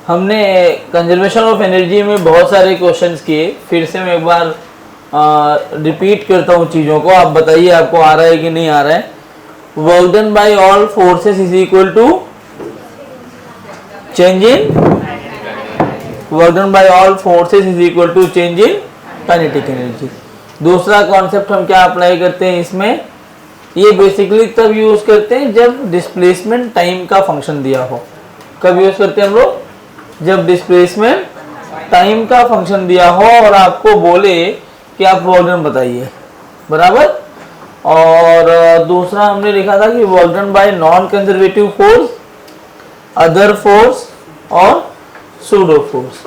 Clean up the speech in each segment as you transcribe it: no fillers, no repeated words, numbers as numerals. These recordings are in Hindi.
हमने कंजर्वेशन ऑफ एनर्जी में बहुत सारे क्वेश्चंस किए, फिर से मैं एक बार रिपीट करता हूँ चीज़ों को, आप बताइए आपको आ रहा है कि नहीं आ रहा है। Work done by all forces is equal to change in work done by all forces is equal to change in kinetic energy. दूसरा कॉन्सेप्ट हम क्या अप्लाई करते हैं इसमें, ये बेसिकली तब यूज करते हैं जब डिस्प्लेसमेंट टाइम का फंक्शन दिया हो। कब यूज करते हैं हम लोग, जब डिस्प्लेसमेंट टाइम का फंक्शन दिया हो और आपको बोले कि आप वर्क डन बताइए, बराबर। और दूसरा हमने लिखा था कि work done by non conservative force, other force और pseudo force.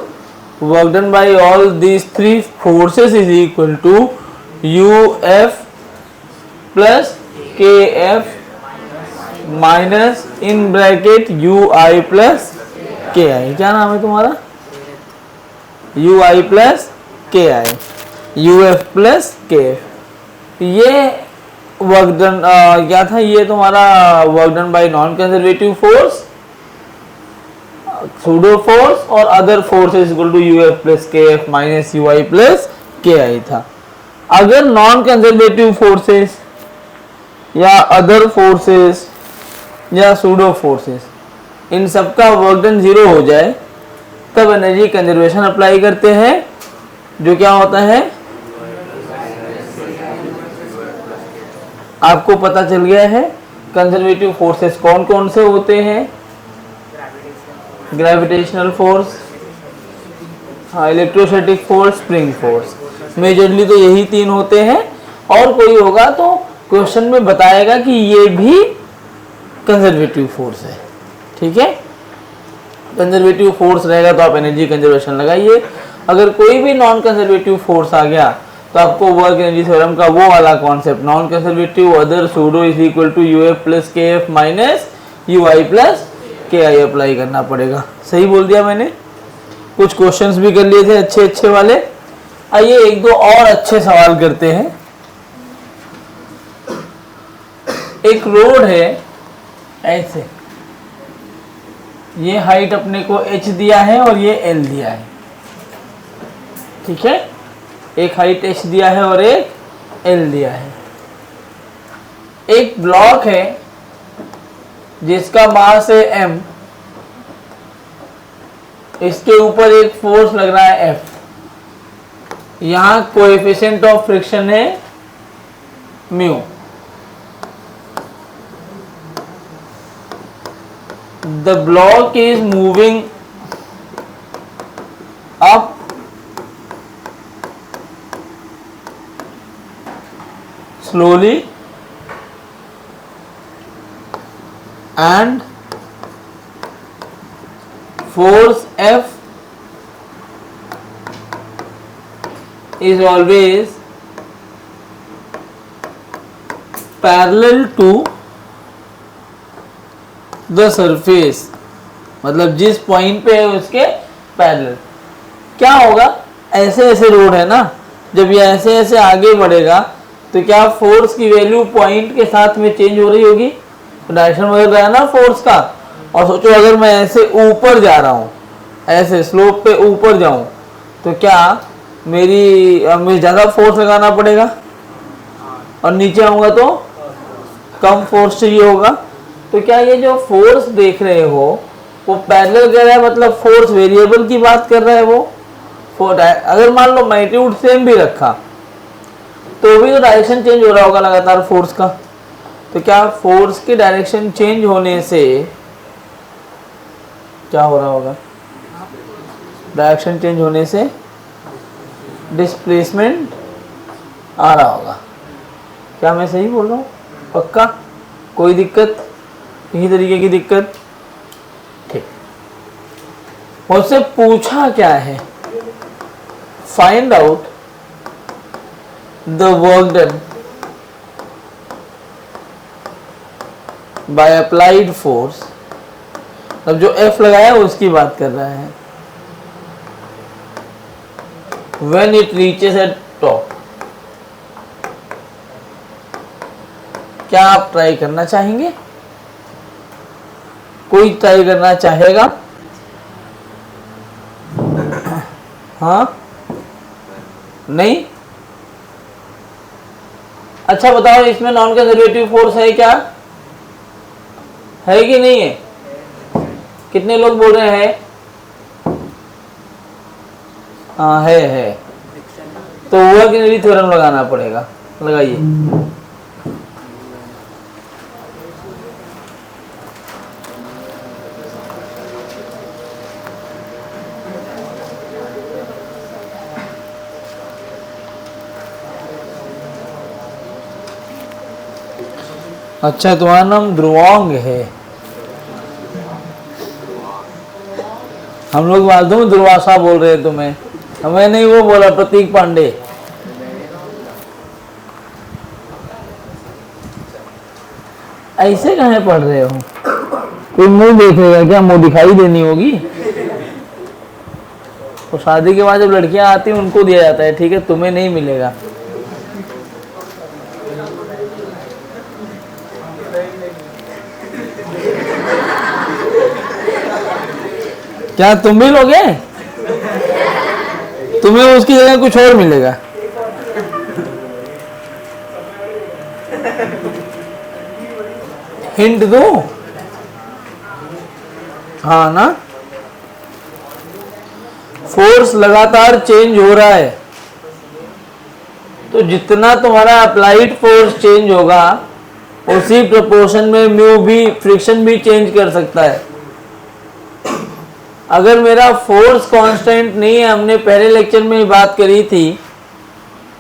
Work done by all these three forces is equal to UF plus KF minus in bracket UI plus KI। क्या नाम है तुम्हारा, UI plus KI, UF plus KF। ये वर्क डन क्या था, ये तुम्हारा work done by non conservative force, pseudo force और other force is equal to UF plus KF minus UI plus KI था। अगर नॉन कंजर्वेटिव फोर्सेस या अदर फोर्सेस या सूडो फोर्सेस इन सबका वर्क डन 0 हो जाए तब एनर्जी कंजर्वेशन अप्लाई करते हैं, जो क्या होता है आपको पता चल गया है। कंजर्वेटिव फोर्सेस कौन कौन से होते हैं, gravitational force, electrostatic force, spring force, majorly तो यही तीन होते हैं। और कोई होगा तो क्वेश्चन में बताएगा कि ये भी कंजर्वेटिव फोर्स है, ठीक है। कंजर्वेटिव फोर्स रहेगा तो आप एनर्जी कंजर्वेशन लगाइए। अगर कोई भी नॉन कंजर्वेटिव फोर्स आ गया तो आपको वर्क एनर्जी थ्योरम का वो वाला concept, non conservative other pseudo is equal to UF plus KF minus UI plus KI apply करना पड़ेगा। सही बोल दिया मैंने। कुछ क्वेश्चंस भी कर लिए थे अच्छे अच्छे वाले। आइए एक दो और अच्छे सवाल करते हैं। एक रोड है ऐसे, ये हाइट अपने को h दिया है और ये l दिया है, ठीक है। एक हाइट h दिया है और एक l दिया है। एक ब्लॉक है जिसका मास है m, इसके ऊपर एक फोर्स लग रहा है F। यहां कोएफिशिएंट ऑफ फ्रिक्शन है mu. The block is moving up slowly and force F is always parallel to the surface, मतलब जिस पॉइंट पे है उसके पैरेलल। क्या होगा, ऐसे ऐसे रोड है ना, जब ये ऐसे ऐसे आगे बढ़ेगा तो क्या फोर्स की वैल्यू पॉइंट के साथ में चेंज हो रही होगी, डायरेक्शन बदल रहा है ना फोर्स का। और सोचो अगर मैं ऐसे ऊपर जा रहा हूँ, ऐसे स्लोप पे ऊपर जाऊँ तो क्या मुझे ज़्यादा फोर्स लगाना पड़ेगा, और नीचे आऊँगा तो कम फोर्स चाहिए होगा। तो क्या ये जो फोर्स देख रहे हो वो पैरेलल कर रहा है, मतलब फोर्स वेरिएबल की बात कर रहा है वो। अगर मान लो मैग्नीट्यूड सेम भी रखा तो भी तो डायरेक्शन चेंज हो रहा होगा लगातार फोर्स का। तो क्या फोर्स की डायरेक्शन चेंज होने से क्या हो रहा होगा, डायरेक्शन चेंज होने से डिस्प्लेसमेंट आ रहा होगा। क्या मैं सही बोल रहा हूँ, पक्का, कोई दिक्कत, इसी तरीके की दिक्कत, ठीक। मुझसे पूछा क्या है, find out the work done by applied force. अब जो F लगाया है उसकी बात कर रहा है। When it reaches eight top, क्या आप ट्राई करना चाहेंगे, कोई ट्राई करना चाहेगा? हाँ नहीं, अच्छा बताओ इसमें नॉन कंजर्वेटिव फोर्स है क्या, है कि नहीं है? कितने लोग बोल रहे हैं? हाँ है। तो वर्क एनर्जी थ्योरम लगाना पड़ेगा, लगाइए। अच्छा तुम्हारा नाम ध्रुवांग है, हम लोग मालूम में दुर्वासा बोल रहे हैं तुम्हें, हमें नहीं वो बोला प्रतीक पांडे। ऐसे कहाँ पढ़ रहे हो? कोई मुंह देखेगा क्या? मुंह दिखाई देनी होगी। तो शादी के बाद जब लड़कियां आती हैं उनको दिया जाता है, ठीक है, तुम्हें नहीं मिलेगा। क्या तुम भी लोगे? तुम्हें उसकी जगह कुछ और मिलेगा। हिंट दूं? हाँ ना, फोर्स लगातार चेंज हो रहा है, तो जितना तुम्हारा अप्लाइड फोर्स चेंज होगा उसी प्रोपोर्शन में म्यू भी, फ्रिक्शन भी चेंज कर सकता है। अगर मेरा फोर्स कांस्टेंट नहीं है, हमने पहले लेक्चर में बात करी थी,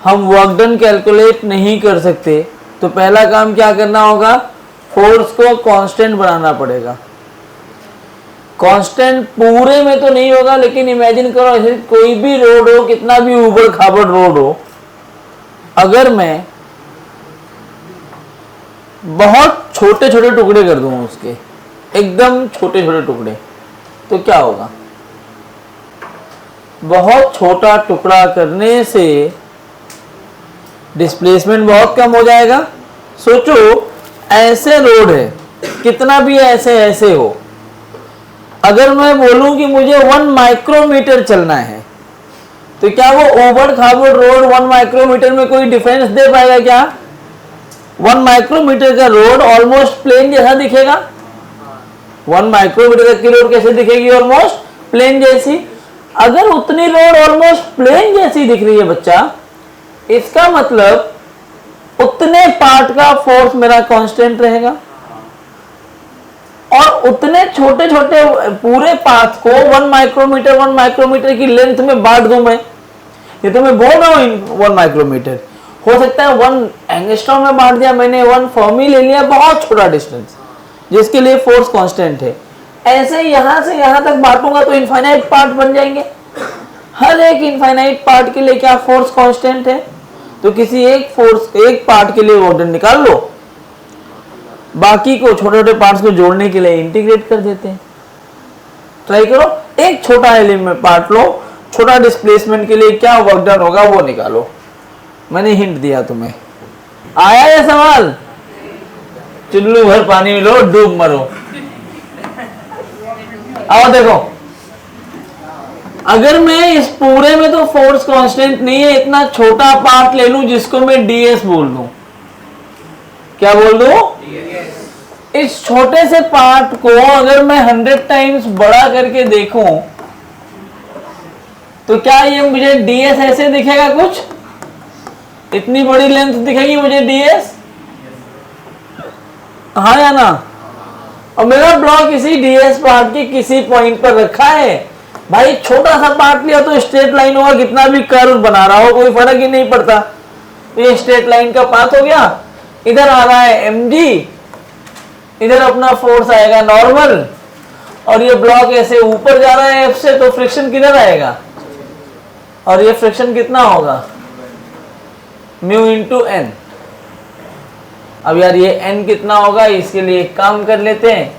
हम वर्क डन कैलकुलेट नहीं कर सकते, तो पहला काम क्या करना होगा, फोर्स को कांस्टेंट बनाना पड़ेगा। कांस्टेंट पूरे में तो नहीं होगा, लेकिन इमेजिन करो ऐसे कोई भी रोड हो, कितना भी ऊबड़ खाबड़ रोड हो, अगर मैं बहुत छोटे छोटे टुकड़े कर दूं उसके, एकदम छोटे छोटे टुकड़े, तो क्या होगा? बहुत छोटा टुकड़ा करने से डिस्प्लेसमेंट बहुत कम हो जाएगा। सोचो ऐसे रोड है, कितना भी ऐसे हो, अगर मैं बोलूं कि मुझे 1 माइक्रोमीटर चलना है, तो क्या वो ओवर खाबड़ रोड 1 माइक्रोमीटर में कोई डिफरेंस दे पाएगा क्या? 1 माइक्रोमीटर का रोड ऑलमोस्ट प्लेन जैसा दिखेगा। 1 माइक्रोमीटर की रोड कैसे दिखेगी? ऑलमोस्ट प्लेन जैसी। अगर उतनी रोड ऑलमोस्ट प्लेन जैसी दिख रही है बच्चा, इसका मतलब उतने पार्ट का फोर्स मेरा कांस्टेंट रहेगा, और उतने छोटे छोटे पूरे पाथ को 1 माइक्रोमीटर की लेंथ में बांट दूं मैं। ये तो मैं बोल रहा हूं 1 माइक्रोमीटर, हो सकता है 1 एंगस्ट्रॉम में बांट दिया मैंने, 1 फर्मी ले लिया, बहुत छोटा डिस्टेंस जिसके लिए फोर्स कांस्टेंट है। ऐसे यहां से यहां तक बांटूंगा तो इनफाइनाइट पार्ट बन जाएंगे। हर एक इनफाइनाइट पार्ट के लिए क्या फोर्स कांस्टेंट है? तो किसी एक पार्ट के लिए वर्क डन निकाल लो, बाकी को छोटे छोटे पार्ट्स को जोड़ने के लिए इंटीग्रेट कर देते हैं। ट्राई करो, एक छोटा एलिमेंट पार्ट लो, छोटा डिस्प्लेसमेंट के लिए क्या वर्क डन होगा वो निकालो। मैंने हिंट दिया तुम्हें। आया ये सवाल? चुल्लू भर पानी में लो, डूब मरो। आओ देखो, अगर मैं इस पूरे में तो फोर्स कांस्टेंट नहीं है, इतना छोटा पार्ट ले लूं जिसको मैं ds बोल दूं, क्या बोल दूं? इस छोटे से पार्ट को अगर मैं 100 टाइम्स बड़ा करके देखूं तो क्या ये मुझे ds ऐसे दिखेगा? कुछ इतनी बड़ी लेंथ दिखेगी मुझे ds? हाँ या ना? और मेरा ब्लॉक इसी ds पार्ट के किसी पॉइंट पर रखा है। भाई छोटा सा पार्ट लिया तो स्ट्रेट लाइन होगा, कितना भी कर्व बना रहा हो कोई फर्क ही नहीं पड़ता। ये स्ट्रेट लाइन का पाथ हो गया, इधर आ रहा है mg, इधर अपना फोर्स आएगा नॉर्मल, और ये ब्लॉक ऐसे ऊपर जा रहा है f से, तो फ्रिक्शन किधर आएगा? और ये फ्रिक्शन कितना होगा? Mu into n। अब यार ये n कितना होगा, इसके लिए एक काम कर लेते हैं।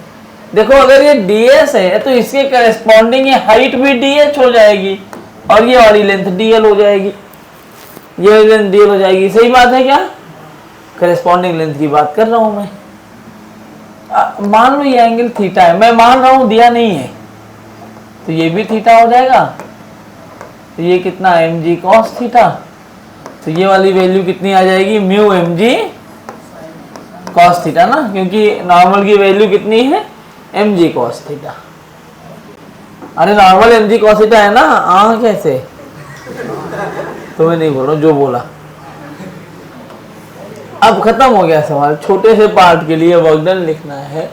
देखो अगर ये ds है तो इसके करस्पॉन्डिंग ये हाइट भी dh हो जाएगी, और ये वाली लेंथ dl हो जाएगी, ये लेंथ dl हो जाएगी। सही बात है क्या? करस्पॉन्डिंग लेंथ की बात कर रहा हूं मैं। मान लो ये एंगल थीटा है, मैं मान रहा हूं दिया नहीं है, तो ये भी थीटा हो जाएगा, तो ये कितना mg cos थीटा, तो ये वाली वैल्यू कितनी आ जाएगी म्यू mg cos थीटा ना, क्योंकि नॉर्मल की वैल्यू कितनी है mg cos थीटा। अरे नॉर्मल mg cos थीटा है ना, कैसे, तो मैं नहीं बोल रहा हूँ, जो बोला। अब खत्म हो गया सवाल। छोटे से पार्ट के लिए वर्क डन लिखना है,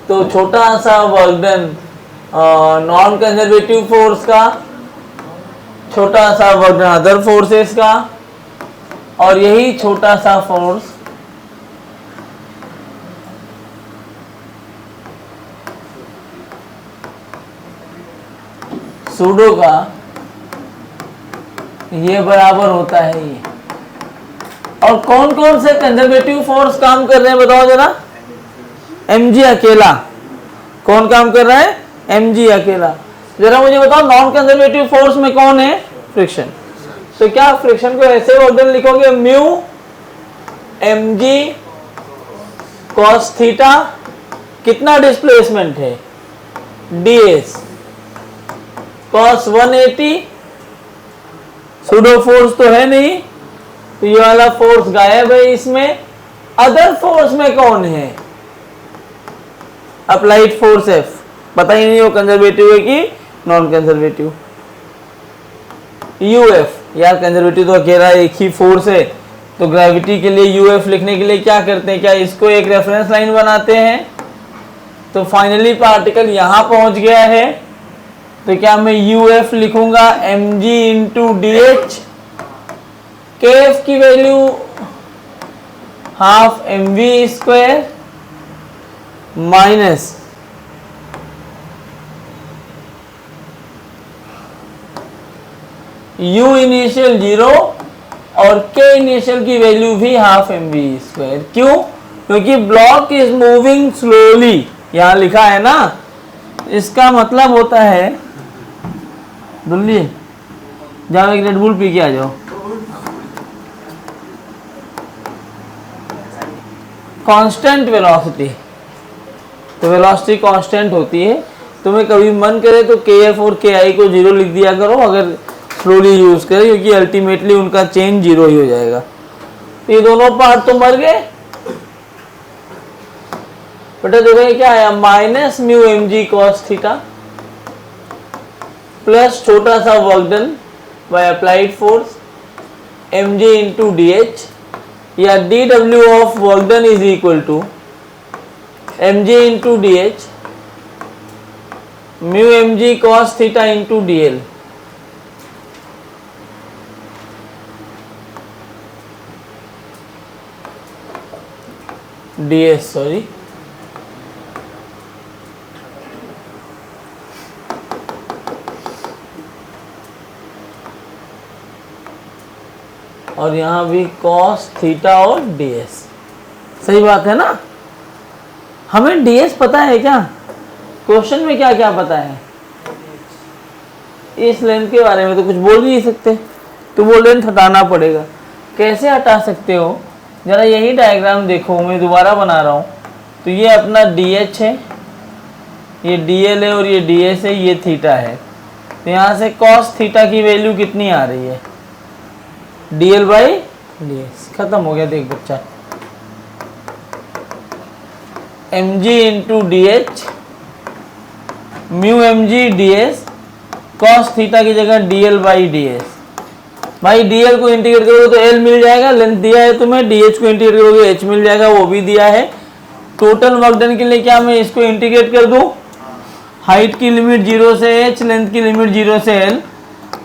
तो छोटा सा work done non conservative force का, छोटा सा वर्क डन अदर फोर्सेस का, और यही छोटा सा फोर्स सूडो का, ये बराबर होता है ये। और कौन कौन से कंजर्वेटिव फोर्स काम कर रहे हैं बताओ जरा। mg अकेला, कौन काम कर रहा है, mg अकेला। जरा मुझे बताओ नॉन कंजर्वेटिव फोर्स में कौन है, फ्रिक्शन। तो क्या फ्रिक्शन को ऐसे वर्डन लिखोगे, म्यू mg cos थीटा, कितना डिस्प्लेसमेंट है ds cos 180, सूडो फोर्स तो है नहीं, तो ये वाला फोर्स गायब है इसमें। अदर फोर्स में कौन है, अप्लाइड फोर्स F, पता ही नहीं वो कंजर्वेटिव है कि नॉन कंजर्वेटिव। UF, यार कंजर्वेटिव तो अकेला एक ही फोर्स है, तो ग्रेविटी के लिए UF लिखने के लिए क्या करते हैं, क्या इसको एक रेफरेंस लाइन बनाते हैं। तो फाइनली पार्टिकल यहां पहुंच गया है, तो क्या मैं UF लिखूंगा mg इंटू DH, KF की value half mv square minus u initial 0 और k इनिशियल की वैल्यू भी हाफ mv स्क्वायर। क्यों, क्योंकि ब्लॉक इज मूविंग स्लोली, यहां लिखा है ना। इसका मतलब होता है, दुल्ली जाओ एक रेड बुल पी के आ जाओ। कांस्टेंट वेलोसिटी, तो वेलोसिटी कांस्टेंट होती है। तुम्हें कभी मन करे तो kf और ki को 0 लिख दिया करो अगर स्लोली यूज करे, क्योंकि अल्टीमेटली उनका चेंज 0 ही हो जाएगा। तो ये दोनों पार्ट तो मर गए बेटा। देखो क्या आया, minus mu mg cos theta plus छोटा सा work done by applied force mg into dh, या dw of work done is equal to mg into dh mu mg cos theta into dl। ds sorry, और यहां भी cos थीटा और ds। सही बात है ना। हमें ds पता है क्या, क्वेश्चन में क्या क्या पता है, इस लेंथ के बारे में तो कुछ बोल नहीं सकते, तो वो लेंथ हटाना पड़ेगा। कैसे हटा सकते हो, जरा यही डायग्राम देखो, मैं दोबारा बना रहा हूं। तो ये अपना dh है, ये dl है और ये ds है, ये थीटा है। तो यहां से cos थीटा की वैल्यू कितनी आ रही है, dl बाई ds। खत्म हो गया, देख बच्चा, mg into dh mu mg ds cos theta की जगह dl बाई ds। भाई dl को इंटीग्रेट करोगे तो l मिल जाएगा, लेंथ दिया है तुम्हें, dh को इंटीग्रेट करोगे h मिल जाएगा, वो भी दिया है। टोटल वर्क डन के लिए क्या मैं इसको इंटीग्रेट कर दूं, हाइट की लिमिट 0 से h, लेंथ की लिमिट 0 से l,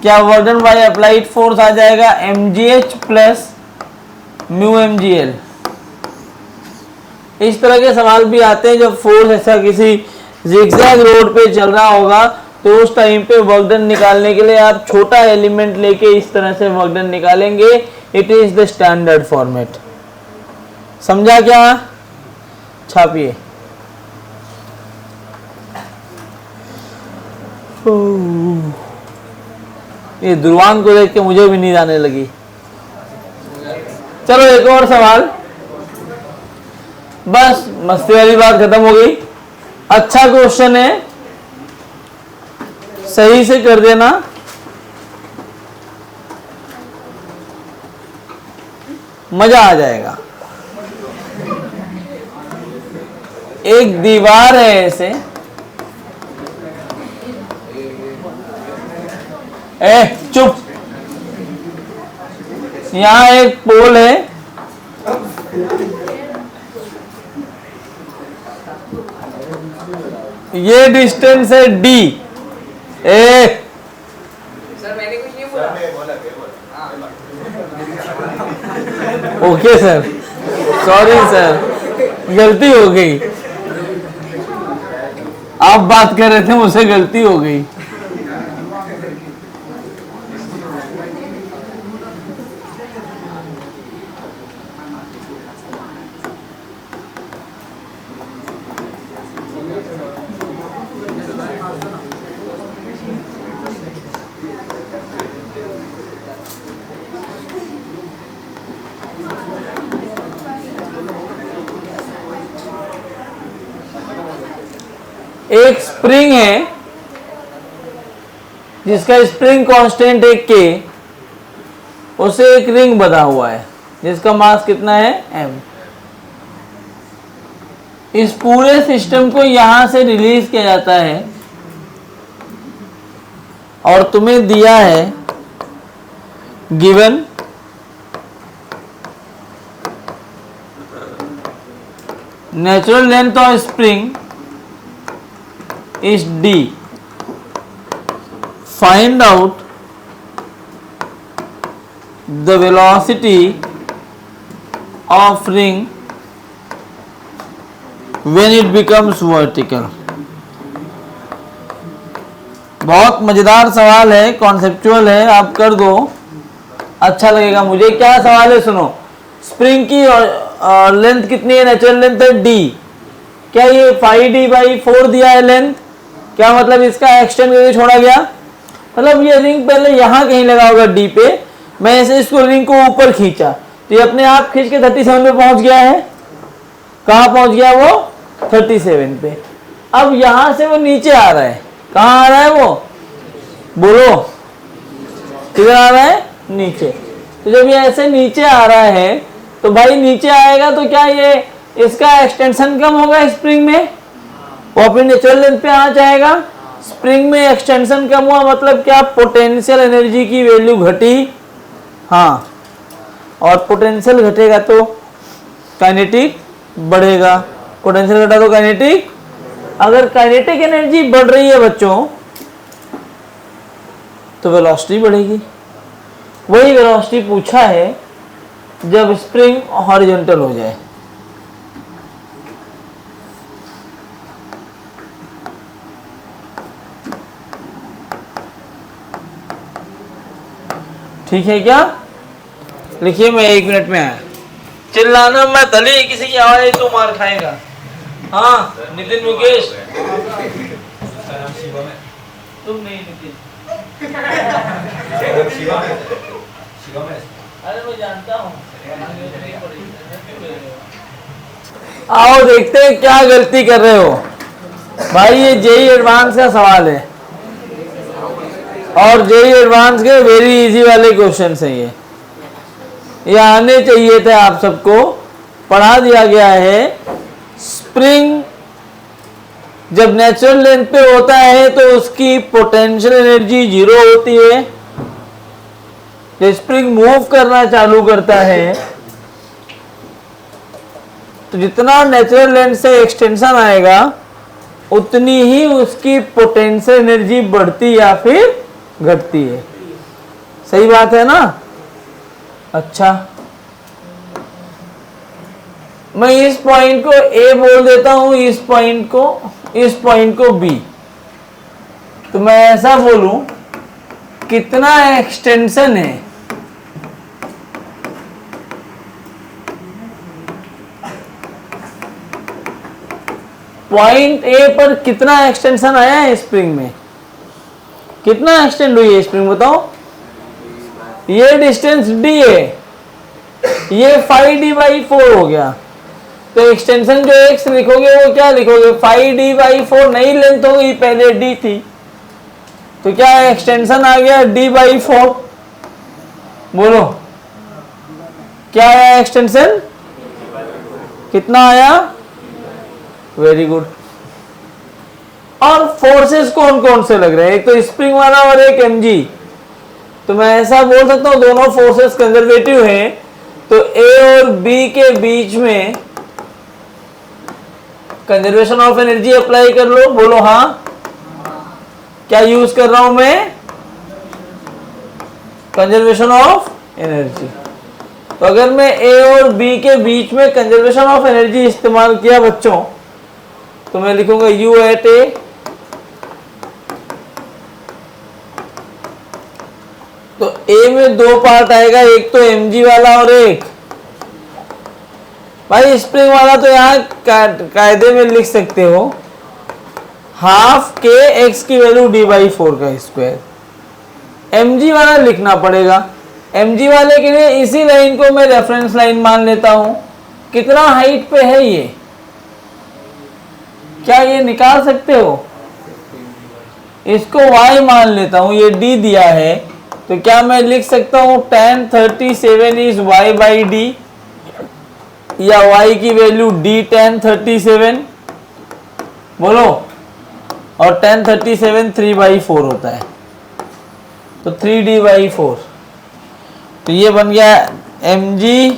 क्या work done by applied force आ जाएगा mgh प्लस म्यू mgl। इस तरह के सवाल भी आते हैं जब फोर्स ऐसा किसी जिगजैग रोड पे चल रहा होगा, तो उस टाइम पे वर्क डन निकालने के लिए आप छोटा एलिमेंट लेके इस तरह से वर्क डन निकालेंगे। It is the standard format. समझा क्या, छापिए। ये दुर्वान को देख के मुझे भी नींद आने लगी। चलो एक और सवाल, बस मस्ती वाली बात खत्म हो गई। अच्छा क्वेश्चन है, सही से कर देना। मजा आ जाएगा। एक दीवार है ऐसे, चुप, यहां एक पोल है, ये डिस्टेंस है d। सर मैंने कुछ नहीं बोला। ओके सर, सॉरी सर, गलती हो गई, आप बात कर रहे थे, मुझसे गलती हो गई। एक स्प्रिंग है जिसका स्प्रिंग कांस्टेंट है K, उसे एक रिंग बना हुआ है जिसका मास कितना है m। इस पूरे सिस्टम को यहां से रिलीज किया जाता है और तुम्हें दिया है given natural length of spring is d, find out the velocity of ring when it becomes vertical। बहुत मजेदार सवाल है, कॉन्सेप्चुअल है, आप कर दो, अच्छा लगेगा मुझे। क्या सवाल है सुनो, स्प्रिंग की लेंथ कितनी है, नेचुरल लेंथ है d, क्या ये 5d/4 दिया है लेंथ, क्या मतलब इसका एक्सटेंड करके छोड़ा गया, मतलब ये रिंग पहले यहां कहीं लगा होगा डी पे, मैं ऐसे इसको रिंग को ऊपर खींचा तो ये अपने आप खींच के 37 पे पहुंच गया है। कहां पहुंच गया वो, 37 पे। अब यहां से वो नीचे आ रहा है, कहां आ रहा है वो, बोलो, किधर आ रहा है, नीचे। तो जब ये ऐसे नीचे आ रहा है तो भाई नीचे आएगा तो क्या ये इसका एक्सटेंशन कम होगा स्प्रिंग में, वो अपनी नेचुरल लेंथ पे आ जाएगा। स्प्रिंग में एक्सटेंशन कम हुआ मतलब क्या, पोटेंशियल एनर्जी की वैल्यू घटी, हाँ, और पोटेंशियल घटेगा तो काइनेटिक बढ़ेगा, पोटेंशियल घटा तो काइनेटिक, अगर काइनेटिक एनर्जी बढ़ रही है बच्चों तो वेलोसिटी बढ़ेगी। वही वेलोसिटी पूछा है जब स्प्रिंग हॉरिजॉन्टल हो जाए। ठीक है क्या, लिखिए, मैं 1 मिनट में आया। चिल्लाना मत अली, किसी की आवाज तो मार खाएगा। हाँ नितिन, मुकेश, तुम नहीं नितिन, अरे मैं जानता हूँ। आओ देखते हैं क्या गलती कर रहे हो भाई। ये जेई एडवांस का सवाल है और जेई एडवांस के वेरी इजी वाले क्वेश्चन हैं ये आने चाहिए थे आप सबको। पढ़ा दिया गया है, स्प्रिंग जब नेचुरल लेंथ पे होता है तो उसकी पोटेंशियल एनर्जी 0 होती है। जब स्प्रिंग मूव करना चालू करता है तो जितना नेचुरल लेंथ से एक्सटेंशन आएगा उतनी ही उसकी पोटेंशियल एनर्जी बढ़ती या फिर घटती है। सही बात है ना। अच्छा, मैं इस पॉइंट को A बोल देता हूं, इस पॉइंट को B। तो मैं ऐसा बोलूं, कितना एक्सटेंशन है, पॉइंट A पर कितना एक्सटेंशन आया है स्प्रिंग में, कितना एक्सटेंड हुई है स्प्रिंग बताओ। ये डिस्टेंस D है, ये 5d/4 हो गया, तो एक्सटेंशन जो x लिखोगे वो क्या लिखोगे, 5d/4 नई लेंथ हो गई, पहले d थी, तो क्या एक्सटेंशन आ गया d/4, बोलो क्या आया एक्सटेंशन, कितना आया, वेरी गुड। और फोर्सेस कौन कौन से लग रहे हैं, एक तो स्प्रिंग वाला और एक mg, तो मैं ऐसा बोल सकता हूं दोनों फोर्सेस कंजर्वेटिव हैं, तो A और B के बीच में कंजर्वेशन ऑफ एनर्जी अप्लाई कर लो, बोलो हाँ। क्या यूज कर रहा हूं मैं, कंजर्वेशन ऑफ एनर्जी। तो अगर मैं A और B के बीच में कंजर्वेशन ऑफ एनर्जी इस्तेमाल किया बच्चों, तो मैं लिखूंगा U एट A, तो A में दो पार्ट आएगा, एक तो mg वाला और एक, भाई स्प्रिंग वाला तो यहाँ कायदे में लिख सकते हो हाफ के x की वैल्यू d/4 का स्क्वायर। mg वाला लिखना पड़ेगा, mg वाले के लिए इसी लाइन को मैं रेफरेंस लाइन मान लेता हूं। कितना हाइट पे है ये, क्या ये निकाल सकते हो, इसको y मान लेता हूं, ये d दिया है, तो क्या मैं लिख सकता हूं tan 37 इज y/d, या y की वैल्यू d tan 37, बोलो, और tan 37 3/4 होता है, तो 3d/4, तो ये बन गया mg,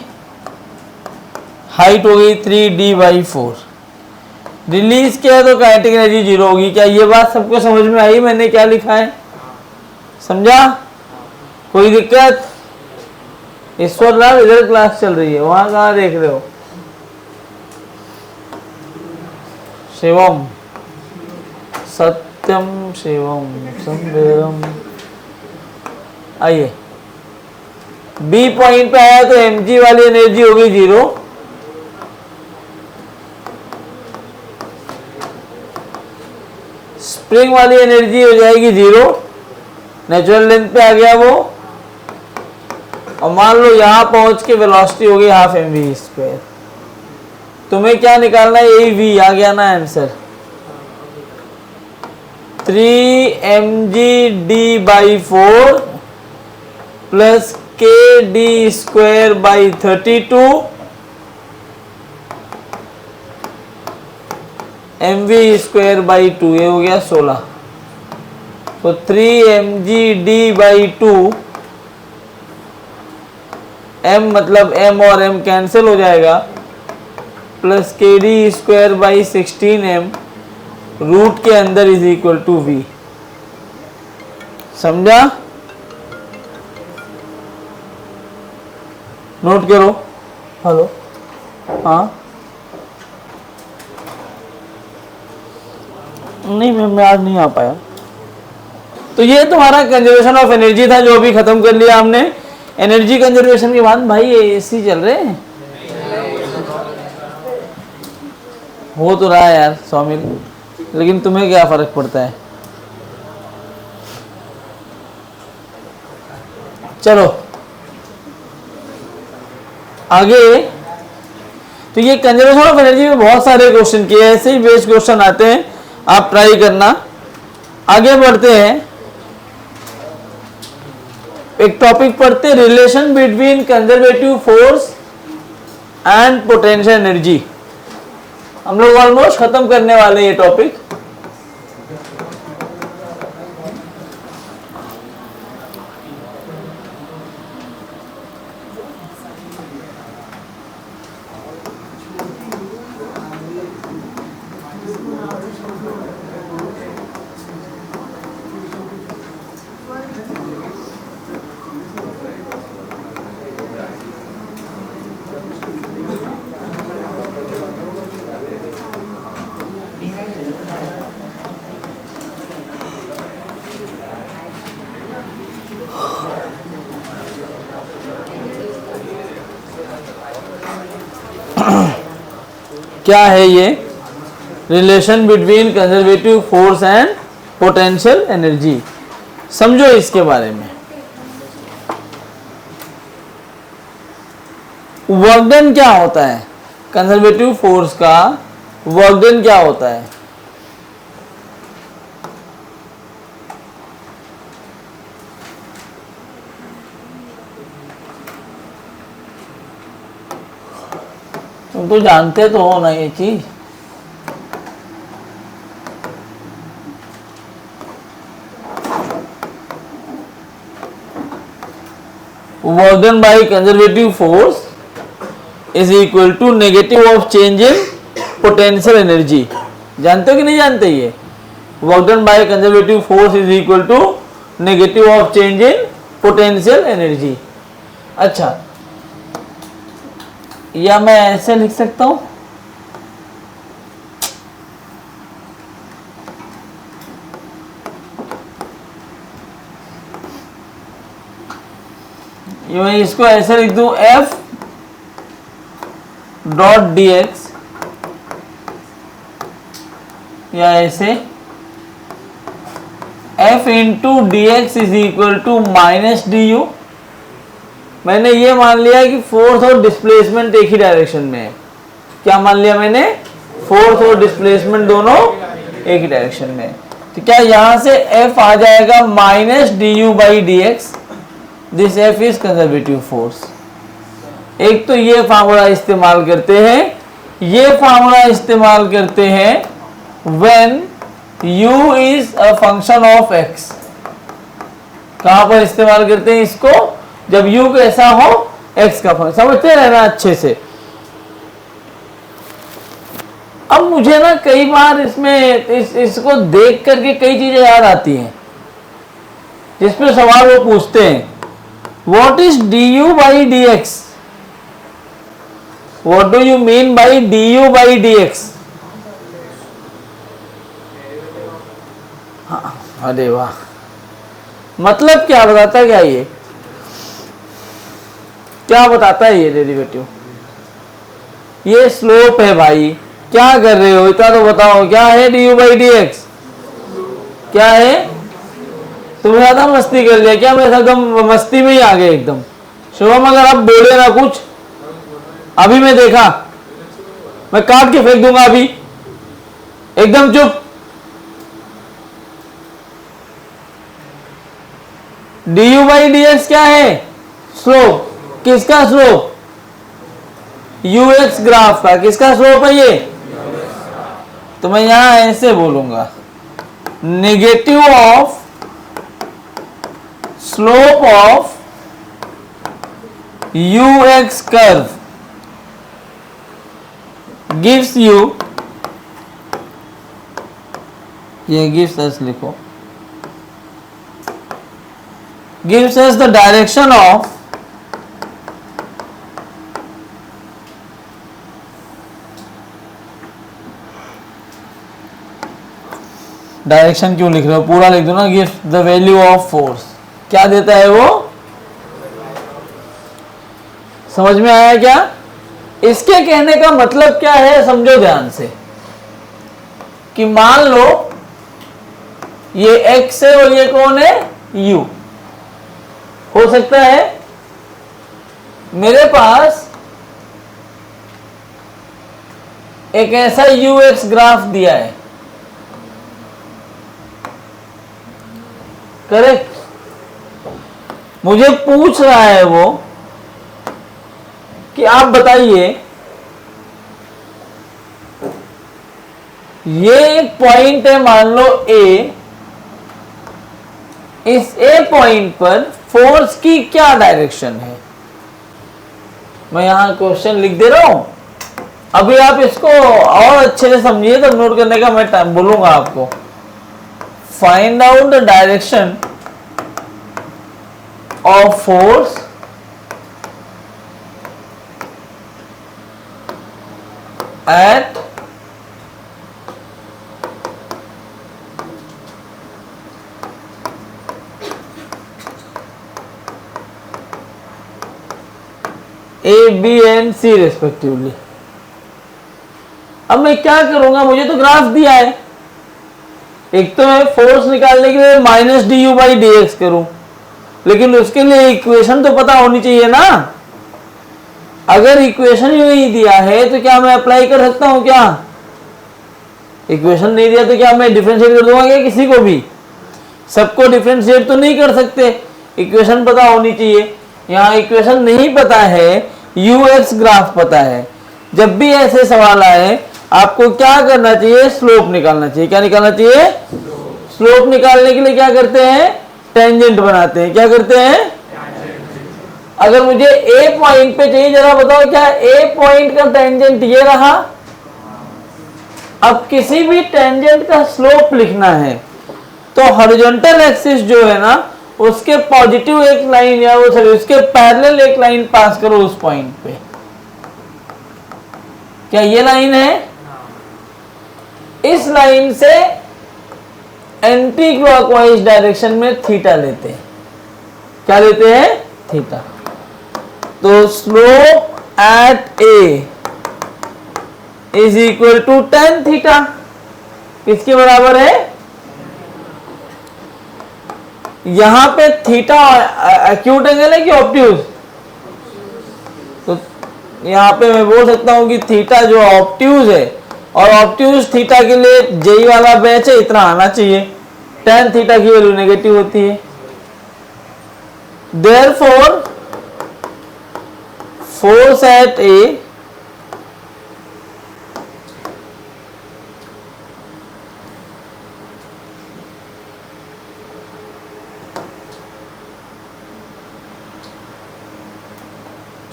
हाइट हो गई 3d/4। रिलीज किया तो काइनेटिक एनर्जी जीरो होगी। क्या ये बात सबको समझ में आई, मैंने क्या लिखा है, समझा, कोई दिक्कत? ईश्वर राव इधर क्लास चल रही है, वहां कहाँ देख रहे हो? शिवम सत्यम शिवम संवेरम। आइए बी पॉइंट पे आया तो mg वाली एनर्जी होगी जीरो, स्प्रिंग वाली एनर्जी हो जाएगी जीरो, नेचुरल लेंथ पे आ गया वो, और मान लो यहां पहुंच के वेलोसिटी हो गई हाफ mv²। तुम्हें क्या निकालना है, यही v आ गया ना answer, 3mgd/4 plus kd²/32 mv²/2, ये हो गया 16। तो 3mgd/2, m मतलब m और m कैंसिल हो जाएगा, प्लस kd²/16m रूट के अंदर इज इक्वल टू v। समझा, नोट करो। हेलो, हाँ, नहीं मैं आज नहीं आ पाया। तो ये तुम्हारा कंजर्वेशन ऑफ एनर्जी था, जो अभी खत्म कर लिया हमने। एनर्जी कंजर्वेशन के बाद भाई ये एसी चल रहे हैं, हो तो रहा है यार स्वामी, लेकिन तुम्हें क्या फर्क पड़ता है। चलो आगे, तो ये कंजर्वेशन ऑफ एनर्जी में बहुत सारे क्वेश्चन किए, ऐसे ही बेस्ड क्वेश्चन आते हैं, आप ट्राई करना। आगे बढ़ते हैं, एक टॉपिक पढ़ते हैं, relation between conservative force and potential energy. हम लोग ऑलमोस्ट खत्म करने वाले हैं ये टॉपिक। क्या है ये relation between conservative force and potential energy, समझो इसके बारे में। वर्क डन क्या होता है, कंजर्वेटिव फोर्स का वर्क डन क्या होता है? तुम तो जानते तो हो ना ये चीज। Work done by conservative force is equal to negative of change in potential energy. जानते हो कि नहीं जानते? ये work done by conservative force is equal to negative of change in potential energy. अच्छा, या मैं ऐसे लिख सकता हूं, मैं इसको ऐसे लिख दूं, F डॉट डी एक्स, या ऐसे F into d x is equal to minus d u. मैंने ये मान लिया कि फोर्स और डिस्प्लेसमेंट एक ही डायरेक्शन में है। क्या मान लिया मैंने? फोर्स और डिस्प्लेसमेंट दोनों एक ही डायरेक्शन में है। तो क्या यहां से F आ जाएगा minus d u by D x. This F is conservative force. एक तो ये फार्मूला इस्तेमाल करते हैं, ये फार्मूला इस्तेमाल करते हैं when u is a function of x। कहां पर इस्तेमाल करते हैं इसको? जब u कैसा हो, x का फंक्शन। समझते रहना अच्छे से। अब मुझे ना कई बार इसमें इसको देख करके कई चीजें याद आती हैं, जिस पे सवाल वो पूछते हैं, what is du by dx? What do you mean by du by dx? हाँ, अरे वाह, मतलब क्या बताता है? क्या ये क्या बताता है? ये डेरिवेटिव, ये स्लोप है भाई। क्या कर रहे हो? इतना तो बताओ, क्या है du बाई dx? क्या है? तुमने ज्यादा मस्ती कर लिया क्या? मैं एकदम मस्ती में ही आ गए एकदम। शुभम, अगर आप बोले ना कुछ, अभी मैं देखा, मैं काट के फेंक दूंगा अभी। एकदम चुप। du बाई dx क्या है? स्लोप। किसका स्लोप? ux ग्राफ का। किसका स्लोप है ये? तो मैं यहां ऐसे बोलूंगा, negative of slope of ux curve gives you, ये गिव्स अस लिखो, gives us the direction of direction क्यों लिख रहे हो? पूरा लिख दो ना, gives the value of force. क्या देता है वो? समझ में आया क्या? इसके कहने का मतलब क्या है, समझो ध्यान से, कि मान लो ये x है और ये कौन है? u। हो सकता है मेरे पास एक ऐसा ux ग्राफ दिया है, करेक्ट? मुझे पूछ रहा है वो कि आप बताइए, ये एक पॉइंट है, मान लो A, इस A पॉइंट पर फोर्स की क्या डायरेक्शन है? मैं यहां क्वेश्चन लिख दे रहा हूं, अभी आप इसको और अच्छे से समझिए तो नोट करने का मैं टाइम बोलूंगा आपको। Find out the direction of force at A B and C respectively. अब मैं क्या करूंगा? मुझे तो ग्राफ दिया है, एक तो मैं फोर्स निकालने के लिए minus d u by D x करूं, लेकिन उसके लिए इक्वेशन तो पता होनी चाहिए ना। अगर इक्वेशन ही नहीं दिया है तो क्या मैं अप्लाई कर सकता हूं? क्या इक्वेशन नहीं दिया तो क्या मैं डिफरेंशिएट कर दूंगा क्या किसी को भी? सबको डिफरेंशिएट तो नहीं कर सकते, इक्वेशन पता होनी चाहिए। यहाँ इक्वेशन नहीं पता है, ux ग्राफ पता है, जब भी ऐसे सवाल आए आपको क्या करना चाहिए, स्लोप निकालना चाहिए। क्या निकालना चाहिए? स्लोप निकालने के लिए क्या करते हैं, टेंजेंट बनाते हैं। क्या करते हैं? अगर मुझे ए पॉइंट पे चाहिए, जरा बताओ क्या ए पॉइंट का टेंजेंट ये रहा। अब किसी भी टेंजेंट का स्लोप लिखना है तो हॉरिजॉन्टल एक्सिस जो है ना, उसके पॉजिटिव एक लाइन या वो सॉरी उसके पैरेलल एक लाइन पास करो उस पॉइंट पे। क्या ये लाइन है? इस लाइन से एंटी क्लॉकवाइज डायरेक्शन में थीटा लेते हैं। क्या लेते हैं? थीटा। तो slope at A is equal to tan theta. किसके बराबर है? यहां पे थीटा एक्यूट एंगल है कि ऑब्ट्यूज? तो यहां पे मैं बोल सकता हूं कि थीटा जो ऑब्ट्यूज है, और ऑब्ट्यूज थीटा के लिए जेई वाला बैच है, इतना आना चाहिए। tan थीटा की वैल्यू नेगेटिव होती है। देयरफॉर फोर्स एट ए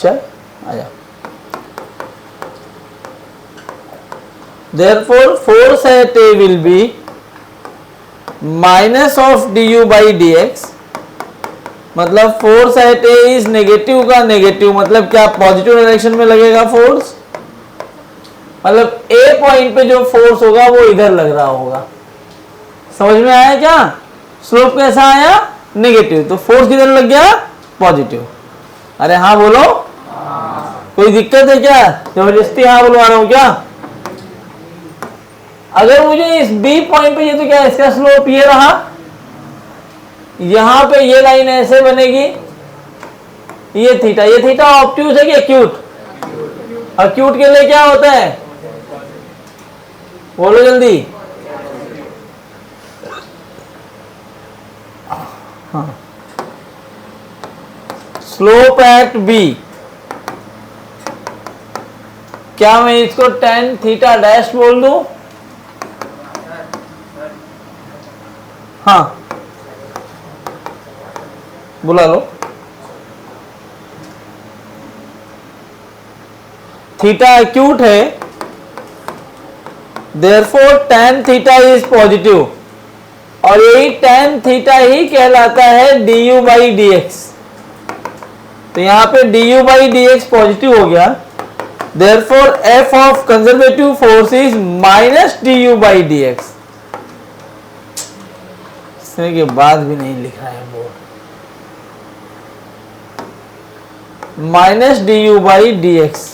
चल आया। Therefore, force at A will be minus of du by dx। मतलब force at A is negative का नेगेटिव, मतलब क्या पॉजिटिव डायरेक्शन में लगेगा फोर्स। मतलब ए पॉइंट पे जो फोर्स होगा वो इधर लग रहा होगा। समझ में आया क्या? स्लोप कैसा आया? नेगेटिव। तो फोर्स किधर लग गया? पॉजिटिव। अरे हाँ बोलो, कोई दिक्कत है क्या? जबरदस्ती हाँ बुलवा रहा हूं क्या? अगर मुझे इस बी पॉइंट पे ये, तो क्या इसका स्लोप ये रहा, यहां पे ये लाइन ऐसे बनेगी, ये थीटा ऑब्ट्यूज है कि एक्यूट? एक्यूट के लिए क्या होता है? बोलो जल्दी। हाँ, स्लोप एट बी, क्या मैं इसको tan थीटा डैश बोल दूं? हाँ बुला लो। थीटा एक्यूट है, therefore tan theta is positive, और यही tan थीटा ही कहलाता है du बाई dx। तो यहां पे du बाई dx पॉजिटिव हो गया, therefore f of conservative force is minus du by dx। इसने के बाद भी नहीं लिख रहा है board, minus du by dx।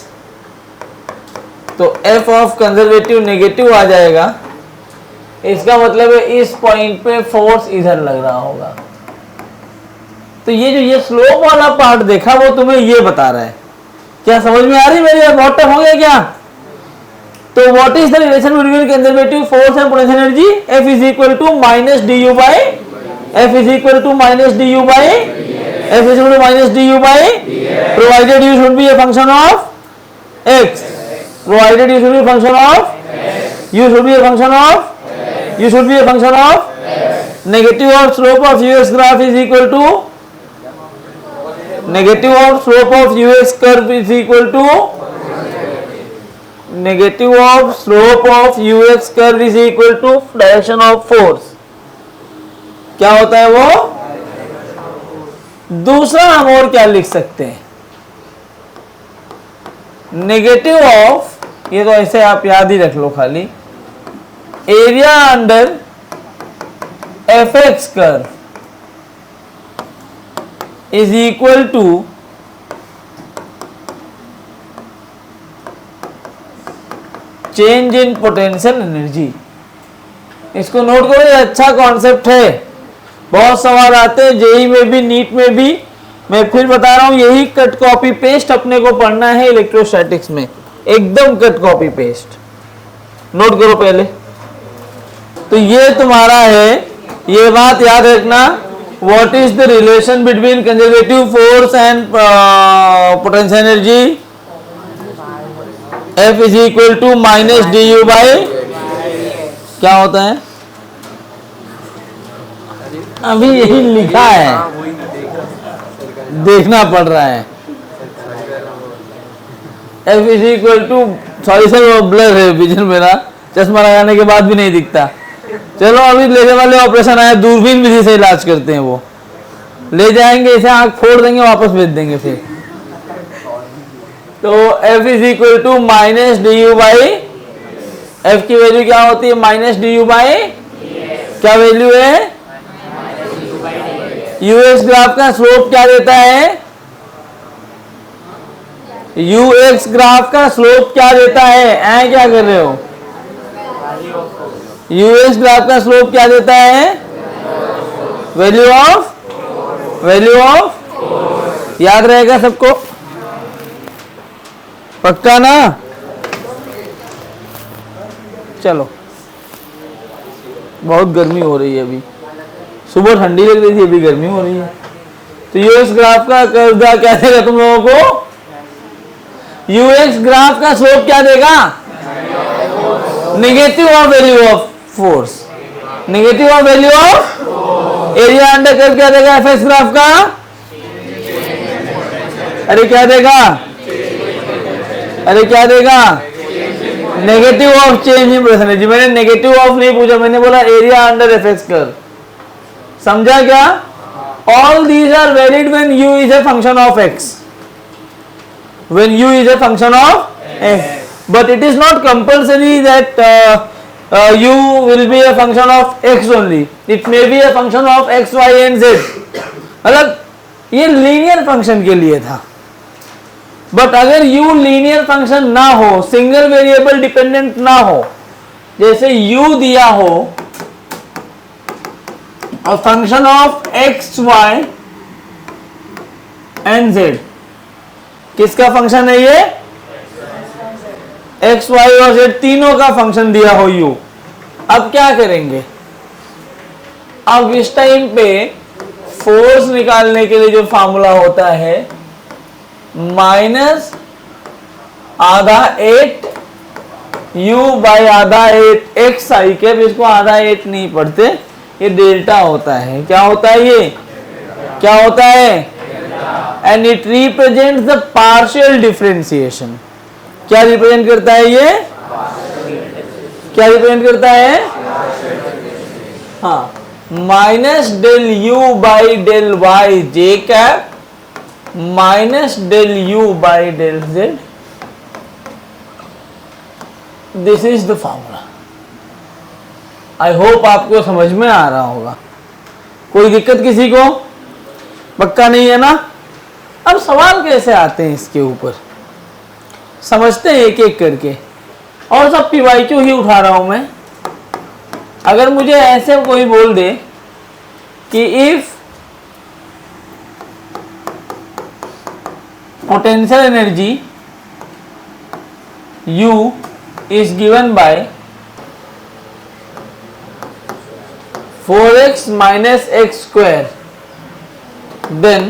तो f ऑफ कंजर्वेटिव नेगेटिव आ जाएगा, इसका मतलब है इस पॉइंट पे फोर्स इधर लग रहा होगा। तो ये जो ये स्लोप वाला पार्ट देखा वो तुम्हें ये बता रहा है। क्या समझ में आ रही मेरी? बहुत टफ हो गया क्या? तो what is the relation between conservative force and potential energy? F is equal to minus du by F is equal to minus du by F is equal to minus du by, provided you should be a function of x, provided you should be a function of you should be a function of you should be a function of negative of slope of US graph is equal to negative of slope of US curve is equal to negative of slope of US curve is equal to direction of force। क्या होता है वो? दूसरा हम और क्या लिख सकते हैं? नेगेटिव ऑफ, ये तो ऐसे आप याद ही रख लो खाली, area under f x curve is equal to change in potential energy. इसको नोट करो, ये अच्छा कॉन्सेप्ट है, बहुत सवाल आते हैं जेई में भी, नीट में भी। मैं फिर बता रहा हूं, यही कट कॉपी पेस्ट अपने को पढ़ना है इलेक्ट्रोस्टैटिक्स में, एकदम कट कॉपी पेस्ट। नोट करो पहले। तो ये तुम्हारा है, ये बात याद रखना, what is the relation between conservative force and potential energy? F is equal to minus d u by क्या होता है? अभी यही लिखा है, देखना पड़ रहा है। F is equal to, sorry sir वो ब्लर है विजन मेरा, चश्मा लगाने के बाद भी नहीं दिखता। चलो अभी लेने वाले ऑपरेशन आया, दूरबीन विधि से इलाज करते हैं। वो ले जाएंगे, इसे आंख फोड़ देंगे, वापस भेज देंगे फिर। तो F is equal to minus d u by, F की वैल्यू क्या होती है? माइनस डी यू बाई क्या वैल्यू है? यूएक्स ग्राफ का स्लोप क्या देता है? यूएक्स ग्राफ का स्लोप क्या देता है? ऐ क्या कर रहे हो? यूएक्स ग्राफ का स्लोप क्या देता है? वैल्यू ऑफ, याद रहेगा सबको? पक्का ना? चलो, बहुत गर्मी हो रही है अभी, सुबह ठंडी लग रही थी, अभी गर्मी हो रही है। तो यूएक्स ग्राफ का कर्व क्या देगा तुम लोगों को? यूएक्स ग्राफ का स्लोप क्या देगा? Negative of value of force, negative of value of area under curve क्या देगा? एफएक्स ग्राफ का, अरे क्या देगा? अरे क्या देगा? Negative of change in percentage. मैंने नेगेटिव ऑफ नहीं पूछा, मैंने बोला एरिया अंडर एफएक्स कर्व। समझा क्या? All these are valid when u is a function of x, when u is a function of x, but it is not compulsory that u will be a function of x only, it may be a function of x, y and z। मतलब ये लीनियर फंक्शन के लिए था, बट अगर u लीनियर फंक्शन ना हो, सिंगल वेरिएबल डिपेंडेंट ना हो, जैसे u दिया हो a function of x, y and z, किसका फंक्शन है ये? x, y और z तीनों का फंक्शन दिया हो u। अब क्या करेंगे? अब इस टाइम पे फोर्स निकालने के लिए जो फार्मूला होता है, माइनस आधा 8 u बाई आधा 8 x आई कैप, इसको आधा 8 नहीं पढ़ते, ये डेल्टा होता है। क्या होता है ये? क्या होता है? And it represents the partial differentiation. क्या रिप्रेजेंट करता है ये? क्या रिप्रेजेंट करता है? हाँ, minus del u by del y j cap minus del u by del z, this is the formula. I hope आपको समझ में आ रहा होगा। कोई दिक्कत किसी को? पक्का नहीं है ना? अब सवाल कैसे आते हैं इसके ऊपर, समझते हैं एक एक करके। और सब पीवाईक्यू ही उठा रहा हूं मैं। अगर मुझे ऐसे कोई बोल दे कि if potential energy U is given by 4x minus x square, then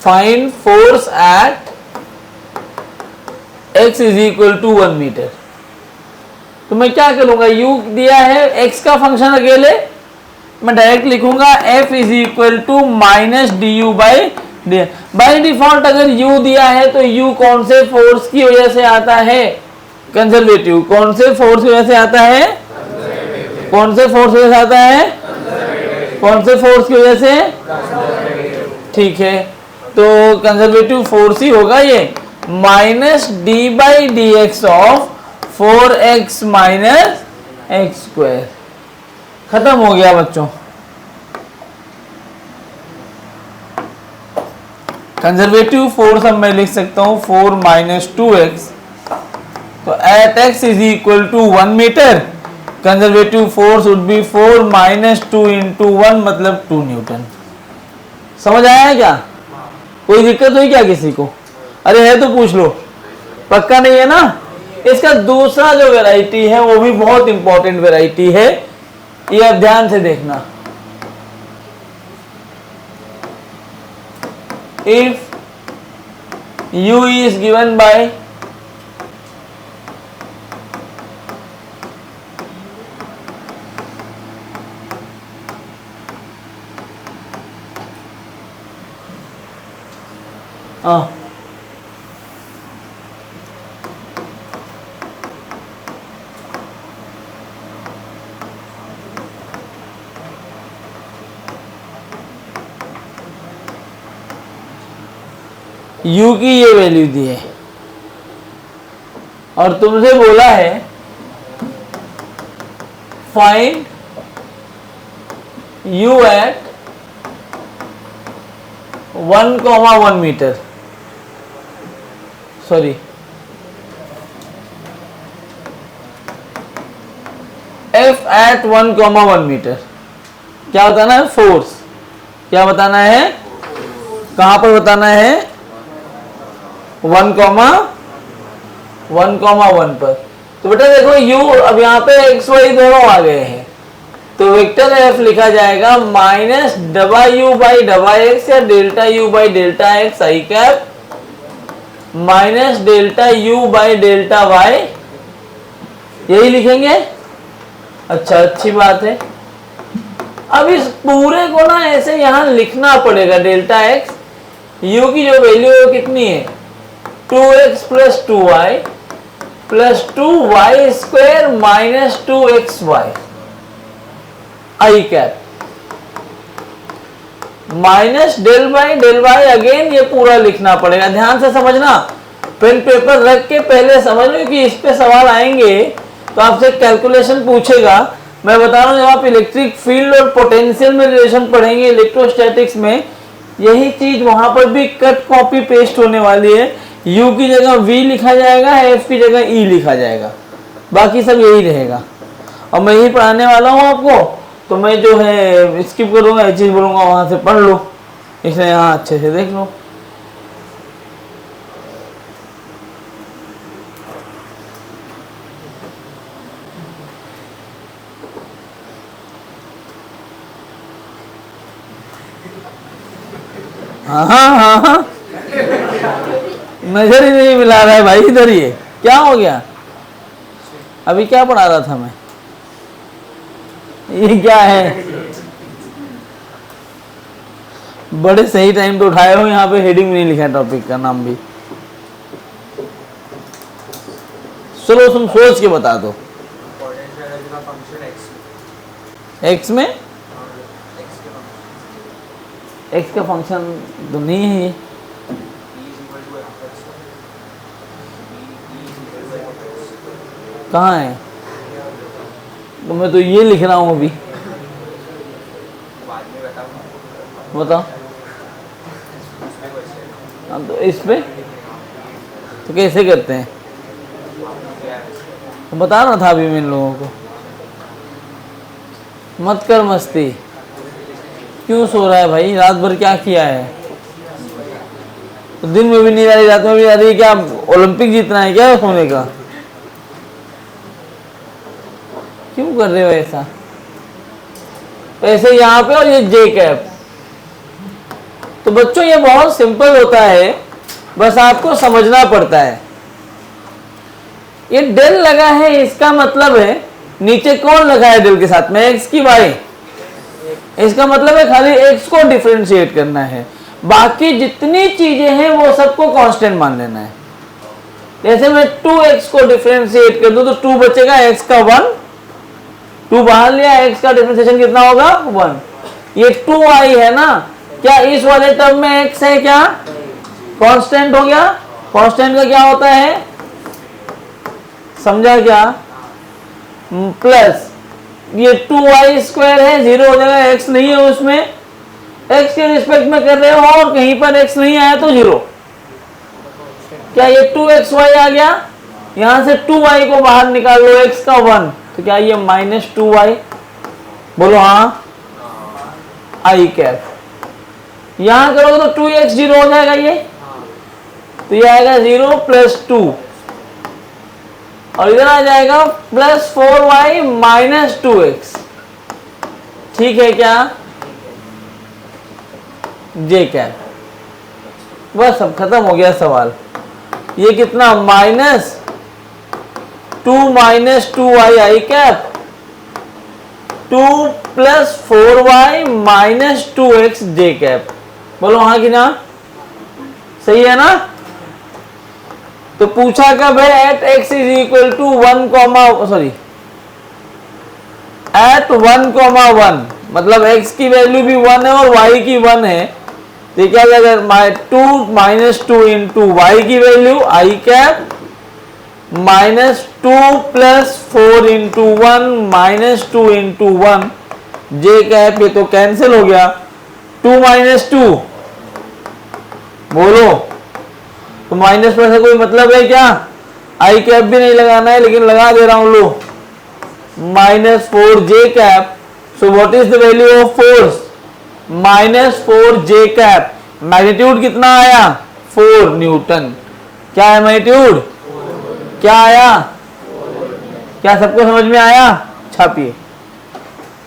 find force at x is equal to 1 metre. तो मैं क्या करूंगा, u दिया है, x का फंक्शन अकेले मैं डायरेक्ट लिखूंगा f is equal to minus d u by d. By default अगर u दिया है तो u कौन से फोर्स की वजह से आता है? कंजर्वेटिव। कौन से फोर्स की वजह से आता है? कौन से फोर्स की वजह से आता है? कौन से फोर्स की वजह से? ठीक है, तो कंजर्वेटिव फोर्स ही होगा ये। Minus D by D x of 4x minus x square. खत्म हो गया बच्चों। कंजर्वेटिव फोर्स अब मैं लिख सकता हूं 4 माइनस 2x, तो at x is equal to 1 metre. Conservative force would be 4 minus 2 into 1 मतलब 2 न्यूटन। समझ आया है क्या? कोई दिक्कत हुई क्या किसी को? अरे है तो पूछ लो। पक्का नहीं है ना? इसका दूसरा जो वैरायटी है वो भी बहुत इंपॉर्टेंट वैरायटी है, ये आप ध्यान से देखना। If u is given by u की ये वैल्यू दी है और तुमसे बोला है find u at 1,1 metre, sorry f at 1,1 metre. क्या बताना है? फोर्स। क्या बताना है? कहां पर बताना है? 1,1 पर। तो बेटा देखो u अब यहाँ पे x y दोनों आ गए हैं, तो वेक्टर f लिखा जाएगा माइनस डबा u बाई डबा x या delta u by delta x I cap minus delta u by delta y, यही लिखेंगे। अच्छा, अच्छी बात है। अब इस पूरे को ना ऐसे यहां लिखना पड़ेगा। डेल्टा x u की जो वैल्यू है कितनी है? 2x plus 2y plus 2y square minus 2xy I cap minus del Y again ये पूरा लिखना पड़ेगा। ध्यान से समझना, पेन पेपर रख के पहले समझ लो कि इस पे सवाल आएंगे तो आपसे कैलकुलेशन पूछेगा। मैं बता रहा हूं जब आप इलेक्ट्रिक फील्ड और पोटेंशियल में रिलेशन पढ़ेंगे इलेक्ट्रोस्टैटिक्स में, यही चीज वहां पर भी कट कॉपी पेस्ट होने वाली है। u की जगह v लिखा जाएगा, f की जगह e लिखा जाएगा, बाकी सब यही रहेगा। और मैं यही पढ़ाने वाला हूँ आपको, तो मैं जो है स्किप करूँगा, ये चीज़ बोलूँगा वहाँ से पढ़ लो, इसलिए यहाँ अच्छे से देख लो। हाँ हाँ हाँ हाँ, नजर ही नहीं मिला रहा है भाई इधर। ये क्या हो गया? अभी क्या पढ़ा रहा था मैं? ये क्या है? बड़े सही टाइम पे उठाए हो, यहाँ पे हेडिंग नहीं लिखा है टॉपिक का नाम भी। चलो तुम सोच के बता दो। एक्स में एक्स का फंक्शन तो नहीं है ये। कहाँ है? तो मैं तो ये लिख रहा हूँ अभी, बताओ। हम तो इस पे तो कैसे करते हैं? तो बता रहा था अभी मैं इन लोगों को। मत कर मस्ती। क्यों सो रहा है भाई? रात भर क्या किया है? तो दिन में भी नहीं आ रही, रात में भी आ रही। क्या ओलंपिक जीतना है क्या सोने का? क्यों कर रहे हो ऐसा? ऐसे यहाँ पे और ये जे कैप। तो बच्चों ये बहुत सिंपल होता है, बस आपको समझना पड़ता है। ये डेल लगा है, इसका मतलब है नीचे कौन लगा है डेल के साथ में? एक्स की वाई। इसका मतलब है खाली एक्स को डिफरेंशिएट करना है, बाकी जितनी चीजें हैं वो सबको कांस्टेंट मान लेना है। जैसे मैं 2x को डिफरेंशिएट कर दूं तो 2 बचेगा, x का 1, 2 बाहर लिया, x का डिफरेंशिएशन कितना होगा? 1। ये 2y है ना, क्या इस वाले टर्म में x है? क्या कांस्टेंट हो गया? कांस्टेंट का क्या होता है? समझा क्या? प्लस ये 2y स्क्वायर है, 0 हो जाएगा, x नहीं है उसमें, x के रिस्पेक्ट में कर रहे हो और कहीं पर x नहीं आया तो 0। क्या ये 2xy आ गया? यहां से 2y को बाहर निकाल लो, x का 1, तो क्या ये माइनस 2y? बोलो हाँ, आई कैप। यहां करोगे तो 2x 0 हो जाएगा ये, तो ये आएगा 0 प्लस 2, और इधर आ जाएगा प्लस 4y माइनस 2x। ठीक है क्या? J cap. बस अब खत्म हो गया सवाल। ये कितना minus 2 minus 2y I cap 2 plus 4y minus 2x J cap. बोलो हाँ कि ना, सही है ना। तो पूछा कब है, at x is equal to 1 comma sorry at 1,1, मतलब x की वैल्यू भी 1 है और y की 1 है। तो क्या जाएगा 2 माइनस 2 इंटू वाई की value I cap minus 2 plus 4 into 1 minus 2 into 1 J cap. ये तो कैंसिल हो गया, 2 माइनस 2 बोलो, तो माइनस पर से कोई मतलब है क्या, आई कैप भी नहीं लगाना है लेकिन लगा दे रहा हूं, लो minus 4 J cap. So what is the value of force, minus 4 J cap. Magnitude कितना आया 4 न्यूटन। क्या है मैग्नीट्यूड, क्या आया, क्या सबको समझ में आया, छापिए।